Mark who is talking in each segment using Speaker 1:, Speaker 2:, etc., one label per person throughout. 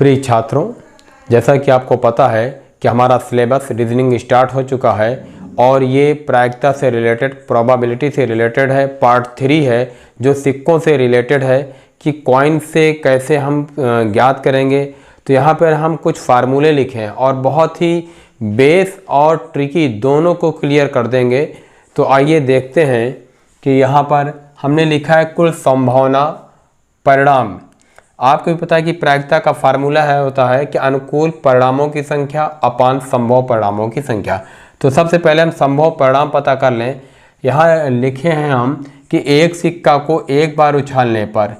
Speaker 1: प्रिय छात्रों, जैसा कि आपको पता है कि हमारा सिलेबस रीजनिंग स्टार्ट हो चुका है और ये प्रायिकता से रिलेटेड, प्रोबेबिलिटी से रिलेटेड है। पार्ट 3 है जो सिक्कों से रिलेटेड है कि कॉइन से कैसे हम ज्ञात करेंगे। तो यहाँ पर हम कुछ फार्मूले लिखे हैं और बहुत ही बेस और ट्रिकी दोनों को क्लियर कर देंगे। तो आइए देखते हैं कि यहाँ पर हमने लिखा है कुल संभावना परिणाम। आपको भी पता है कि प्रायिकता का फार्मूला होता है कि अनुकूल परिणामों की संख्या अपान संभव परिणामों की संख्या। तो सबसे पहले हम संभव परिणाम पता कर लें। यहाँ लिखे हैं हम कि एक सिक्का को एक बार उछालने पर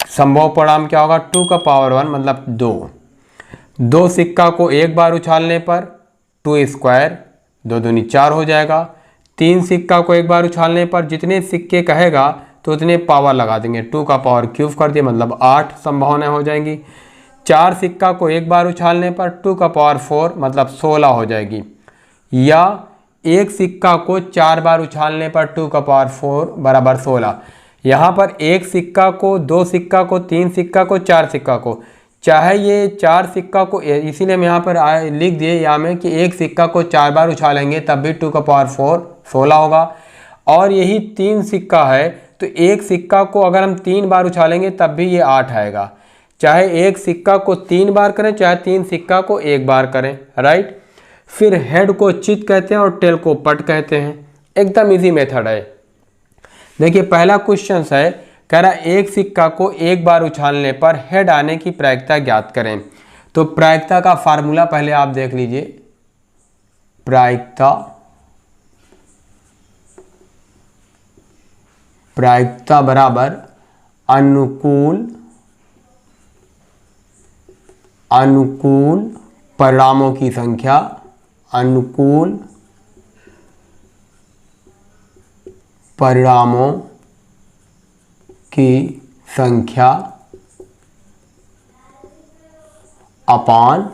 Speaker 1: संभव परिणाम क्या होगा, 2 का पावर 1 मतलब 2। 2 सिक्का को एक बार उछालने पर 2 स्क्वायर, 2 दूनी 4 हो जाएगा। 3 सिक्का को एक बार उछालने पर जितने सिक्के कहेगा तो उतने पावर लगा देंगे, 2 का पावर क्यूब कर दिए मतलब 8 संभावनाएं हो जाएंगी। 4 सिक्का को एक बार उछालने पर 2 का पावर 4 मतलब 16 हो जाएगी। या एक सिक्का को 4 बार उछालने पर 2 का पावर 4 बराबर 16। यहाँ पर एक सिक्का को, 2 सिक्का को, 3 सिक्का को, 4 सिक्का को, चाहे ये 4 सिक्का को, इसीलिए हम यहाँ पर लिख दिए यहाँ में कि एक सिक्का को 4 बार उछालेंगे तब भी 2 का पावर 4 16 होगा। और यही 3 सिक्का है तो एक सिक्का को अगर हम 3 बार उछालेंगे तब भी ये 8 आएगा। चाहे एक सिक्का को 3 बार करें, चाहे 3 सिक्का को एक बार करें, राइट। फिर हेड को चित कहते हैं और टेल को पट कहते हैं। एकदम इजी मेथड है। देखिए पहला क्वेश्चन है, कह रहा एक सिक्का को एक बार उछालने पर हेड आने की प्रायिकता ज्ञात करें। तो प्रायिकता का फार्मूला पहले आप देख लीजिए। प्रायिकता बराबर अनुकूल परिणामों की संख्या, अनुकूल परिणामों की संख्या अपान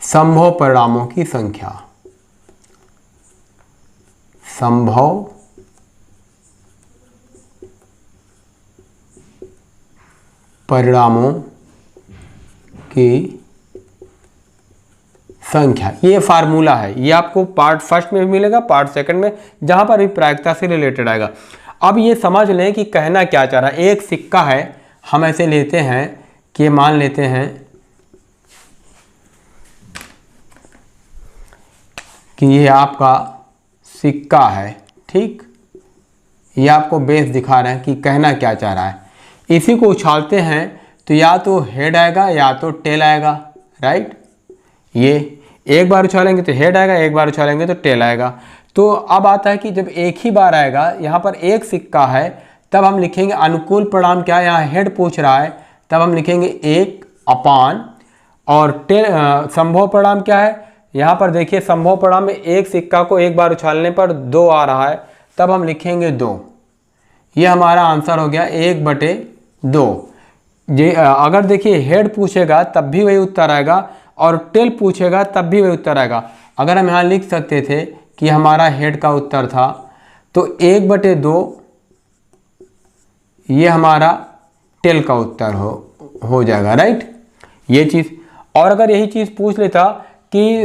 Speaker 1: संभव परिणामों की संख्या। संभव परिणामों की संख्या, ये फार्मूला है। ये आपको पार्ट फर्स्ट में भी मिलेगा, पार्ट सेकंड में, जहां पर भी प्रायिकता से रिलेटेड आएगा। अब ये समझ लें कि कहना क्या चाह रहा है। एक सिक्का है, हम ऐसे लेते हैं कि मान लेते हैं कि ये आपका सिक्का है, ठीक। ये आपको बेस दिखा रहे हैं कि कहना क्या चाह रहा है। इसी को उछालते हैं तो या तो हेड आएगा या तो टेल आएगा, राइट। ये एक बार उछालेंगे तो हेड आएगा, एक बार उछालेंगे तो टेल आएगा। तो अब आता है कि जब एक ही बार आएगा, यहाँ पर एक सिक्का है, तब हम लिखेंगे अनुकूल परिणाम क्या है, यहाँ हेड पूछ रहा है, तब हम लिखेंगे 1 अपान और टेल। संभव परिणाम क्या है, यहाँ पर देखिए संभव परिणाम में एक सिक्का को एक बार उछालने पर 2 आ रहा है, तब हम लिखेंगे 2। ये हमारा आंसर हो गया 1/2। अगर देखिए हेड पूछेगा तब भी वही उत्तर आएगा और टेल पूछेगा तब भी वही उत्तर आएगा। अगर हम यहाँ लिख सकते थे कि हमारा हेड का उत्तर था तो 1/2 ये हमारा टेल का उत्तर हो जाएगा, राइट। ये चीज़। और अगर यही चीज़ पूछ लेता कि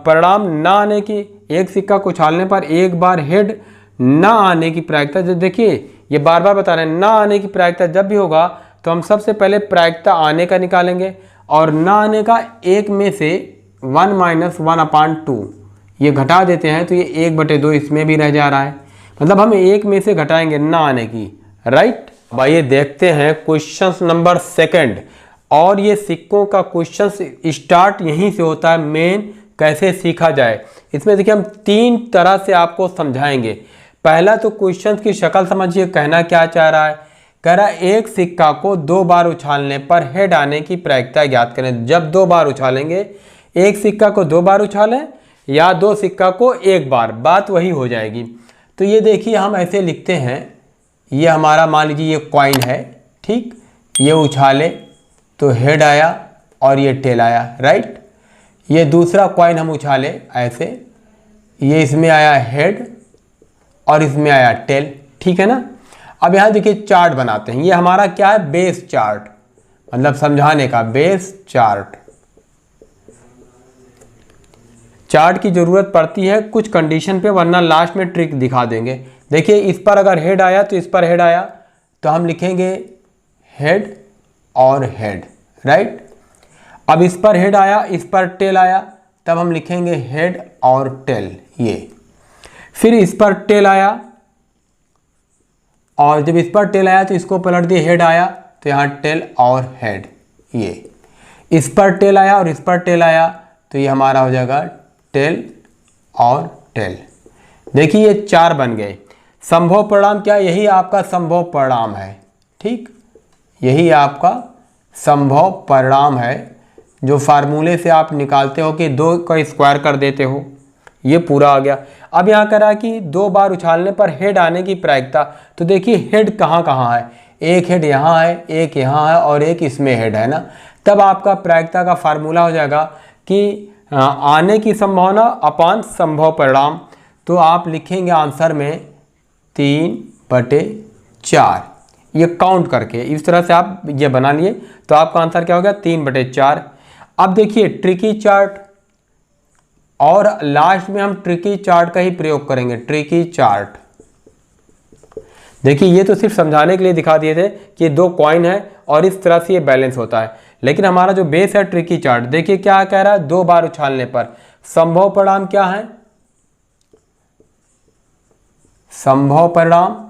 Speaker 1: परिणाम ना आने की, एक सिक्का को उछालने पर एक बार हेड ना आने की प्रायिकता, जो देखिए ये बार बार बता रहे हैं, ना आने की प्रायिकता जब भी होगा तो हम सबसे पहले प्रायिकता आने का निकालेंगे और ना आने का एक में से 1 - 1/2 ये घटा देते हैं तो ये 1/2 इसमें भी रह जा रहा है। मतलब हम एक में से घटाएंगे ना आने की, राइट। आइए देखते हैं क्वेश्चन नंबर 2। और ये सिक्कों का क्वेश्चन स्टार्ट यहीं से होता है, मेन कैसे सीखा जाए। इसमें देखिए हम 3 तरह से आपको समझाएंगे। पहला तो क्वेश्चन की शक्ल समझिए, कहना क्या चाह रहा है। कह रहा है एक सिक्का को 2 बार उछालने पर हेड आने की प्रायिकता ज्ञात करें। जब 2 बार उछालेंगे, एक सिक्का को 2 बार उछालें या 2 सिक्का को एक बार, बात वही हो जाएगी। तो ये देखिए हम ऐसे लिखते हैं, ये हमारा मान लीजिए ये कॉइन है, ठीक। ये उछाले तो हेड आया और ये टेल आया, राइट। ये दूसरा कॉइन हम उछाले ऐसे, ये इसमें आया हेड और इसमें आया टेल, ठीक है ना। अब यहाँ देखिए चार्ट बनाते हैं। ये हमारा क्या है, बेस चार्ट। मतलब समझाने का, बेस चार्ट। चार्ट की ज़रूरत पड़ती है कुछ कंडीशन पे, वरना लास्ट में ट्रिक दिखा देंगे। देखिए इस पर अगर हेड आया तो इस पर हेड आया तो हम लिखेंगे हेड और हेड, राइट। अब इस पर हेड आया, इस पर टेल आया, तब हम लिखेंगे हेड और टेल, ये। फिर इस पर टेल आया, और जब इस पर टेल आया तो इसको पलट दिए, हेड आया तो यहाँ टेल और हेड, ये। इस पर टेल आया और इस पर टेल आया तो ये हमारा हो जाएगा टेल और टेल। देखिए ये 4 बन गए। संभव परिणाम क्या, यही आपका संभव परिणाम है, ठीक। यही आपका संभव परिणाम है, जो फार्मूले से आप निकालते हो कि 2 का स्क्वायर कर देते हो, ये पूरा आ गया। अब यहाँ करा कि 2 बार उछालने पर हेड आने की प्रायिकता, तो देखिए हेड कहाँ कहाँ है, एक हेड यहाँ है, एक यहाँ है और एक इसमें हेड है ना। तब आपका प्रायिकता का फार्मूला हो जाएगा कि आने की संभावना अपान संभव परिणाम। तो आप लिखेंगे आंसर में 3/4, ये काउंट करके इस तरह से आप ये बना लिए तो आपका आंसर क्या हो गया, 3/4। अब देखिए ट्रिकी चार्ट, और लास्ट में हम ट्रिकी चार्ट का ही प्रयोग करेंगे, ट्रिकी चार्ट। देखिए ये तो सिर्फ समझाने के लिए दिखा दिए थे कि 2 कॉइन है और इस तरह से ये बैलेंस होता है, लेकिन हमारा जो बेस है ट्रिकी चार्ट, देखिए क्या कह रहा है, 2 बार उछालने पर संभव परिणाम क्या है। संभव परिणाम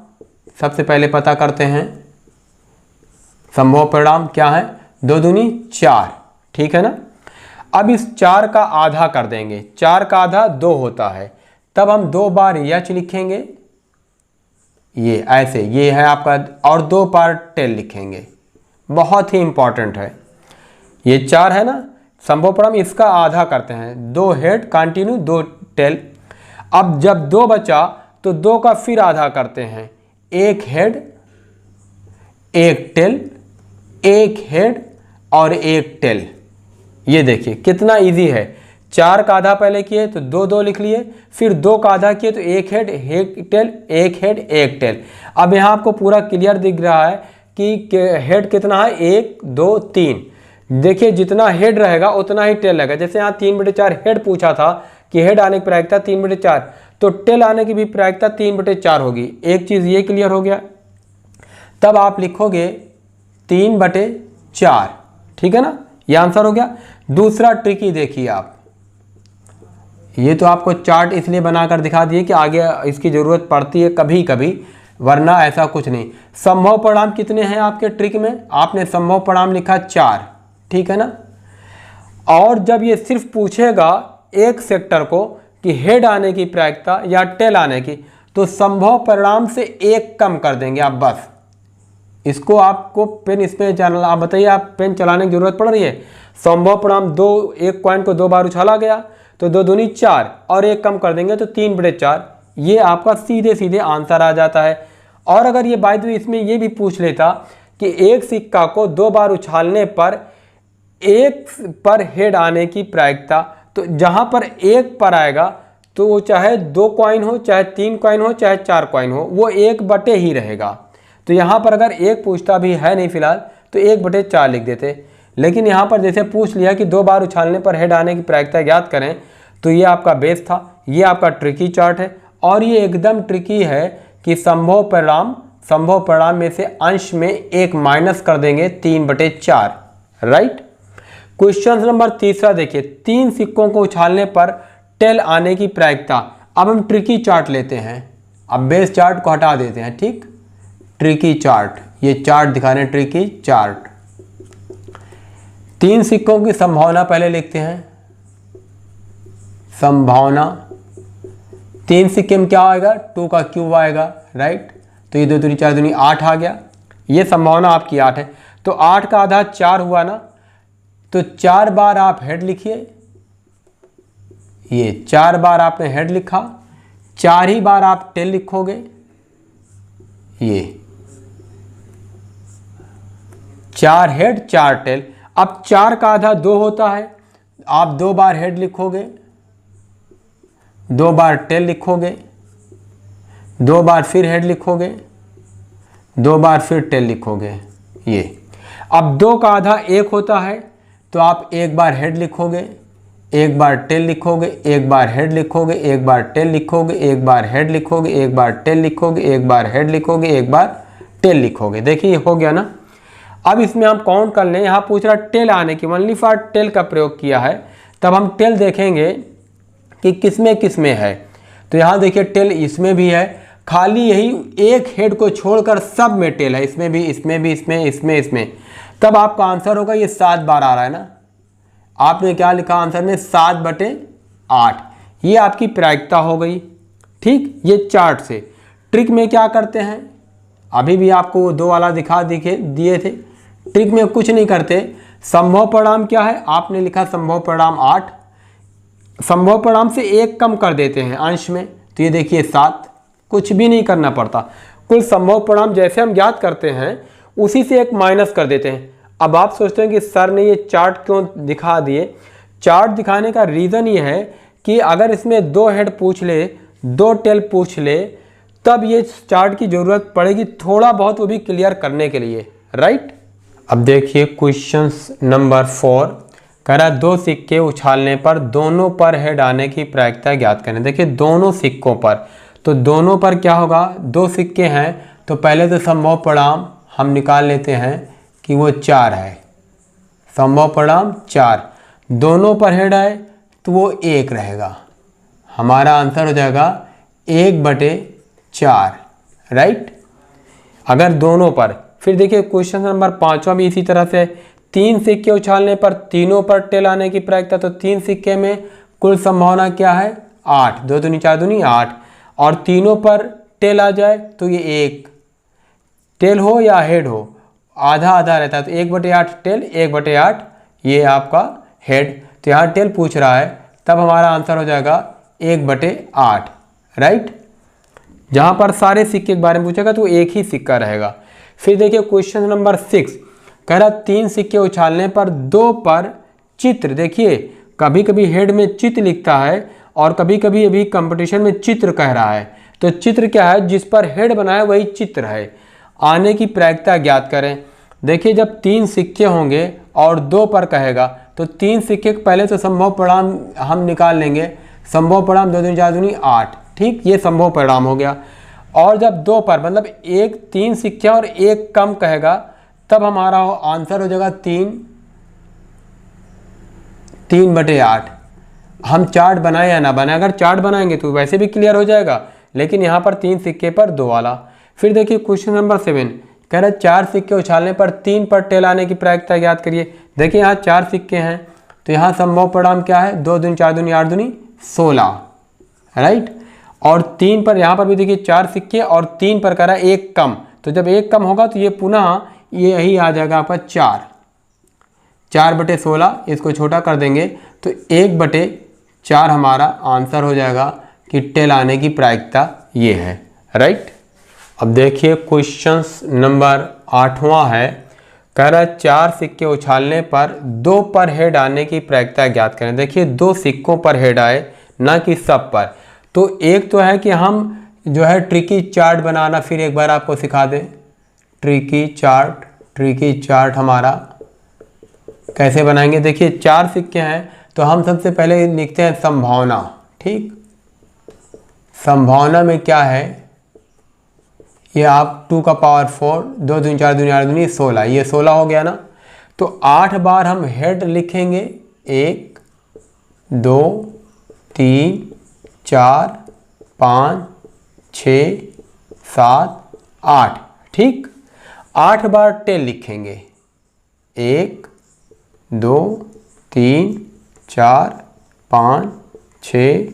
Speaker 1: सबसे पहले पता करते हैं, संभव परिणाम क्या है, 2 दूनी 4, ठीक है ना। अब इस 4 का आधा कर देंगे, 4 का आधा 2 होता है, तब हम 2 बार एच लिखेंगे, ये ऐसे, ये है आपका, और 2 बार टेल लिखेंगे, बहुत ही इंपॉर्टेंट है। ये 4 है ना, संभव परिणाम, इसका आधा करते हैं, 2 हेड कंटिन्यू 2 टेल। अब जब 2 बचा तो 2 का फिर आधा करते हैं, 1 हेड 1 टेल, 1 हेड और 1 टेल। ये देखिए कितना इजी है, 4 का आधा पहले किए तो 2 2 लिख लिए, फिर 2 का आधा किए तो 1 हेड 1 टेल, 1 हेड 1 टेल। अब यहाँ आपको पूरा क्लियर दिख रहा है कि हेड कितना है, 1 2 3। देखिए जितना हेड रहेगा उतना ही टेल रहेगा। जैसे यहाँ 3/4 हेड पूछा था कि हेड आने की प्रायिकता 3/4, तो टेल आने की भी प्रायिकता 3/4 होगी। एक चीज़ ये क्लियर हो गया। तब आप लिखोगे 3/4, ठीक है ना, ये आंसर हो गया। दूसरा ट्रिकी देखिए आप, ये तो आपको चार्ट इसलिए बनाकर दिखा दिए कि आगे इसकी ज़रूरत पड़ती है कभी कभी, वरना ऐसा कुछ नहीं। संभव परिणाम कितने हैं आपके ट्रिक में, आपने संभव परिणाम लिखा 4, ठीक है ना। और जब ये सिर्फ पूछेगा एक सेक्टर को कि हेड आने की प्रायिकता या टेल आने की, तो संभव परिणाम से 1 कम कर देंगे आप, बस। इसको आपको पेन इस पे चलाना, आप बताइए, आप पेन चलाने की जरूरत पड़ रही है। संभव परिणाम 2, एक कॉइन को 2 बार उछाला गया तो 2 दूनी 4 और 1 कम कर देंगे तो 3/4, ये आपका सीधे सीधे आंसर आ जाता है। और अगर ये बाय द वे इसमें ये भी पूछ लेता कि एक सिक्का को 2 बार उछालने पर 1 पर हेड आने की प्रायिकता, तो जहां पर 1 पर आएगा तो वो चाहे 2 कॉइन हो, चाहे 3 कॉइन हो, चाहे 4 कॉइन हो, वो 1/, ही रहेगा। तो यहाँ पर अगर 1 पूछता भी है नहीं फिलहाल तो 1/4 लिख देते, लेकिन यहाँ पर जैसे पूछ लिया कि 2 बार उछालने पर हेड आने की प्रायिकता ज्ञात करें, तो ये आपका बेस था। ये आपका ट्रिकी चार्ट है, और ये एकदम ट्रिकी है कि संभव परिणाम में से अंश में 1 माइनस कर देंगे, 3/4, राइट। क्वेश्चन नंबर 3 देखिए, 3 सिक्कों को उछालने पर टेल आने की प्रायिकता। अब हम ट्रिकी चार्ट लेते हैं, अब बेस चार्ट को हटा देते हैं, ठीक। ट्रिकी चार्ट, ये चार्ट दिखा रहे हैं, ट्रिकी चार्ट। 3 सिक्कों की संभावना पहले लिखते हैं, संभावना। 3 सिक्के में क्या आएगा, 2 का क्यूब आएगा, राइट। तो ये 2 दूनी 4 दूनी 8 आ गया, ये संभावना आपकी 8 है। तो 8 का आधा 4 हुआ ना, तो 4 बार आप हेड लिखिए, ये 4 बार आपने हेड लिखा, 4 ही बार आप टेल लिखोगे, ये 4 हेड 4 टेल। अब 4 का आधा 2 होता है, आप 2 बार हेड लिखोगे, 2 बार टेल लिखोगे, 2 बार फिर हेड लिखोगे, 2 बार फिर टेल लिखोगे, ये। अब 2 का आधा 1 होता है, तो आप एक बार हेड लिखोगे, एक बार टेल लिखोगे, एक बार हेड लिखोगे, एक बार टेल लिखोगे, एक बार हेड लिखोगे, एक बार टेल लिखोगे, एक बार हेड लिखोगे, एक बार टेल लिखोगे। देखिए हो गया ना। अब इसमें हम काउंट कर लें, यहाँ पूछ रहा टेल आने की, ओनली फॉर टेल का प्रयोग किया है, तब हम टेल देखेंगे कि किसमें किसमें है। तो यहाँ देखिए टेल इसमें भी है, खाली यही एक हेड को छोड़कर सब में टेल है, इसमें भी, इसमें भी, इसमें, इसमें, इसमें। तब आपका आंसर होगा ये 7 बार आ रहा है ना। आपने क्या लिखा आंसर में? 7/8। ये आपकी प्रायिकता हो गई। ठीक, ये चार्ट से। ट्रिक में क्या करते हैं, अभी भी आपको वो 2 वाला दिए थे। ट्रिक में कुछ नहीं करते, संभव परिणाम क्या है, आपने लिखा संभव परिणाम 8, संभव परिणाम से 1 कम कर देते हैं अंश में, तो ये देखिए 7। कुछ भी नहीं करना पड़ता, कुल संभव परिणाम जैसे हम ज्ञात करते हैं उसी से 1 माइनस कर देते हैं। अब आप सोचते हैं कि सर ने ये चार्ट क्यों दिखा दिए? चार्ट दिखाने का रीज़न ये है कि अगर इसमें 2 हेड पूछ ले, 2 टेल पूछ ले, तब ये चार्ट की ज़रूरत पड़ेगी थोड़ा बहुत, वो भी क्लियर करने के लिए, राइट। अब देखिए क्वेश्चन नंबर 4 कह रहा है 2 सिक्के उछालने पर दोनों पर हेड आने की प्रायिकता ज्ञात करें। देखिए दोनों सिक्कों पर, तो दोनों पर क्या होगा, 2 सिक्के हैं, तो पहले तो संभव परिणाम हम निकाल लेते हैं कि वो 4 है। संभव परिणाम 4, दोनों पर हेड आए तो वो 1 रहेगा। हमारा आंसर हो जाएगा 1/4, राइट, अगर दोनों पर। फिर देखिए क्वेश्चन नंबर 5वां भी इसी तरह से, 3 सिक्के उछालने पर तीनों पर टेल आने की प्रायिकता, तो 3 सिक्के में कुल संभावना क्या है, 8, 2 दूनी 4 दूनी 8, और तीनों पर टेल आ जाए तो ये 1, टेल हो या हेड हो आधा आधा रहता है, तो 1/8 टेल, 1/8 ये आपका हेड। तो यहाँ टेल पूछ रहा है, तब हमारा आंसर हो जाएगा 1/8, राइट। जहाँ पर सारे सिक्के के बारे में पूछेगा तो एक ही सिक्का रहेगा। फिर देखिए क्वेश्चन नंबर 6 कह रहा 3 सिक्के उछालने पर 2 पर चित्र, देखिए कभी कभी हेड में चित्र लिखता है और कभी कभी अभी कंपटीशन में चित्र कह रहा है। तो चित्र क्या है, जिस पर हेड बनाया वही चित्र है। आने की प्रायिकता ज्ञात करें। देखिए जब 3 सिक्के होंगे और 2 पर कहेगा, तो 3 सिक्के पहले तो संभव परिणाम हम निकाल लेंगे। संभव परिणाम 2 दूनी 4 दूनी 8, ठीक, ये संभव परिणाम हो गया। और जब 2 पर मतलब 3 सिक्के और 1 कम कहेगा, तब हमारा आंसर हो जाएगा 3/8। हम चार्ट बनाए या ना बनाए, अगर चार्ट बनाएंगे तो वैसे भी क्लियर हो जाएगा, लेकिन यहाँ पर 3 सिक्के पर 2 वाला। फिर देखिए क्वेश्चन नंबर 7 कह रहा है 4 सिक्के उछालने पर 3 पर टेल आने की प्रायिकता ज्ञात करिए। देखिए यहाँ 4 सिक्के हैं, तो यहाँ संभव परिणाम क्या है, 2 दूनी 4 दूनी 8 दूनी 16, राइट। और 3 पर, यहाँ पर भी देखिए 4 सिक्के और 3 पर कह रहा है 1 कम, तो जब 1 कम होगा तो ये पुनः ये यही आ जाएगा आपका 4/16, इसको छोटा कर देंगे तो 1/4 हमारा आंसर हो जाएगा कि टेल आने की प्रायिकता ये है, राइट। अब देखिए क्वेश्चन नंबर 8वां है, कह रहा है 4 सिक्के उछालने पर 2 पर हेड आने की प्रायिकता ज्ञात करें। देखिए 2 सिक्कों पर हेड आए, ना कि सब पर। तो एक तो है कि हम जो है ट्रिकी चार्ट बनाना, फिर एक बार आपको सिखा दें। ट्रिकी चार्ट हमारा कैसे बनाएंगे। देखिए 4 सिक्के हैं, तो हम सबसे पहले लिखते हैं संभावना, ठीक। संभावना में क्या है, ये आप 2 का पावर 4, 2 दूनी 4 दूनी 8 दूनी 16, ये 16 हो गया ना। तो 8 बार हम हेड लिखेंगे, 1 2 3 4 5 6 7 8, ठीक। 8 बार टेल लिखेंगे, 1 2 3 4 5 6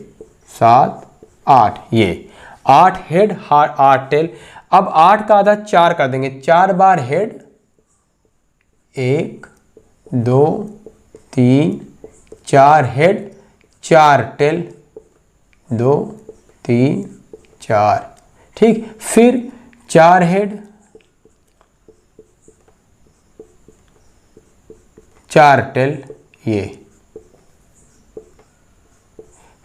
Speaker 1: 7 8, ये 8 हेड 8 टेल। अब 8 का आधा 4 कर देंगे, 4 बार हेड, 1 2 3 4 हेड 4 टेल, 2 3 4, ठीक। फिर 4 हेड 4 टेल, ये।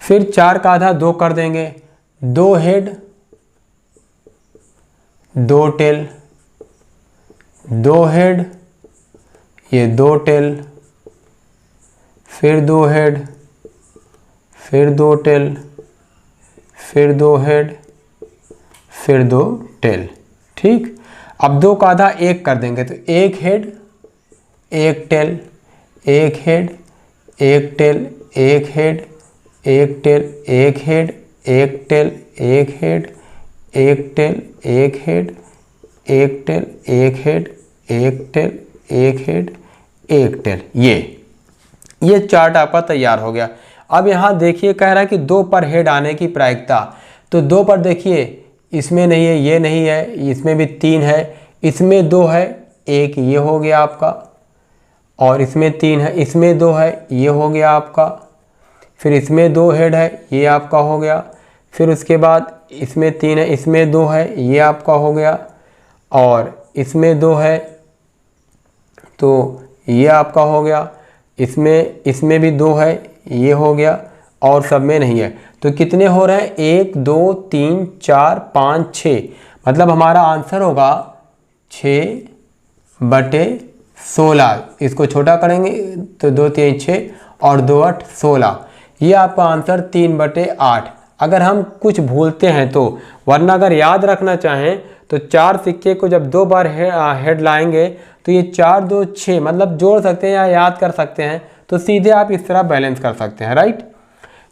Speaker 1: फिर 4 का आधा 2 कर देंगे, 2 हेड 2 टेल, 2 हेड ये 2 टेल, फिर 2 हेड, फिर 2 टेल, फिर 2 हेड, फिर 2 टेल। ठीक, अब 2 का आधा 1 कर देंगे तो 1 head 1 tail, 1 head 1 tail, 1 head 1 tail, 1 head 1 tail, 1 head 1 tail, 1 head 1 tail, 1 head 1 tail, 1 head 1 tail. ये चार्ट आपका तैयार हो गया। अब यहाँ देखिए कह रहा है कि 2 पर हेड आने की प्रायिकता, तो 2 पर देखिए इसमें नहीं है, ये नहीं है, इसमें भी 3 है, इसमें 2 है, 1 ये हो गया आपका, और इसमें 3 है, इसमें 2 है, ये हो गया आपका, फिर इसमें 2 हेड है, ये आपका हो गया, फिर उसके बाद इसमें 3 है, इसमें 2 है, ये आपका हो गया, और इसमें 2 है तो ये आपका हो गया, इसमें भी 2 है, ये हो गया, और सब में नहीं है। तो कितने हो रहे हैं? 1 2 3 4 5 6, मतलब हमारा आंसर होगा 6/16। इसको छोटा करेंगे तो 2 3 6 और 2 8 16, ये आपका आंसर 3/8। अगर हम कुछ भूलते हैं तो, वरना अगर याद रखना चाहें तो 4 सिक्के को जब 2 बार हेड लाएंगे तो ये 4 2 6, मतलब जोड़ सकते हैं या याद कर सकते हैं, तो सीधे आप इस तरह बैलेंस कर सकते हैं, राइट।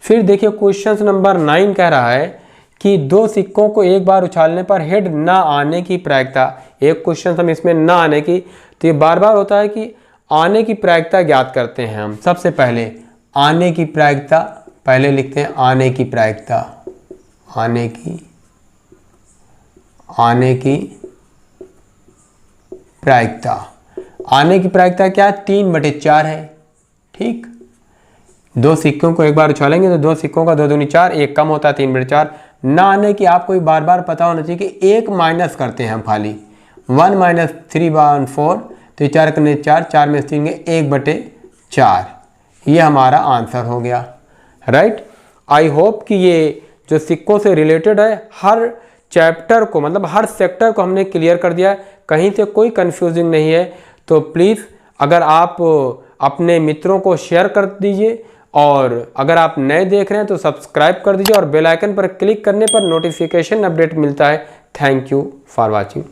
Speaker 1: फिर देखिए क्वेश्चन नंबर 9 कह रहा है कि 2 सिक्कों को एक बार उछालने पर हेड ना आने की प्रायिकता। एक क्वेश्चन हम इसमें ना आने की, तो ये बार बार होता है कि आने की प्रायिकता ज्ञात करते हैं हम। सबसे पहले आने की प्रायिकता, पहले लिखते हैं आने की प्रायिकता, आने की प्रायिकता। आने की प्रायिकता क्या? 3/4 है। ठीक, 2 सिक्कों को एक बार उछालेंगे तो 2 सिक्कों का 2 दूनी 4, एक कम होता है 3/4। ना आने की आपको बार बार पता होना चाहिए कि 1 माइनस करते हैं हम खाली, 1 - 3/4, तो 4 करने 4, 4 में 3 1/4, ये हमारा आंसर हो गया, राइट। आई होप कि ये जो सिक्कों से रिलेटेड है हर चैप्टर को, मतलब हर सेक्टर को हमने क्लियर कर दिया है, कहीं से कोई कंफ्यूजिंग नहीं है। तो प्लीज़ अगर आप अपने मित्रों को शेयर कर दीजिए, और अगर आप नए देख रहे हैं तो सब्सक्राइब कर दीजिए, और बेल आइकन पर क्लिक करने पर नोटिफिकेशन अपडेट मिलता है। Thank you for watching.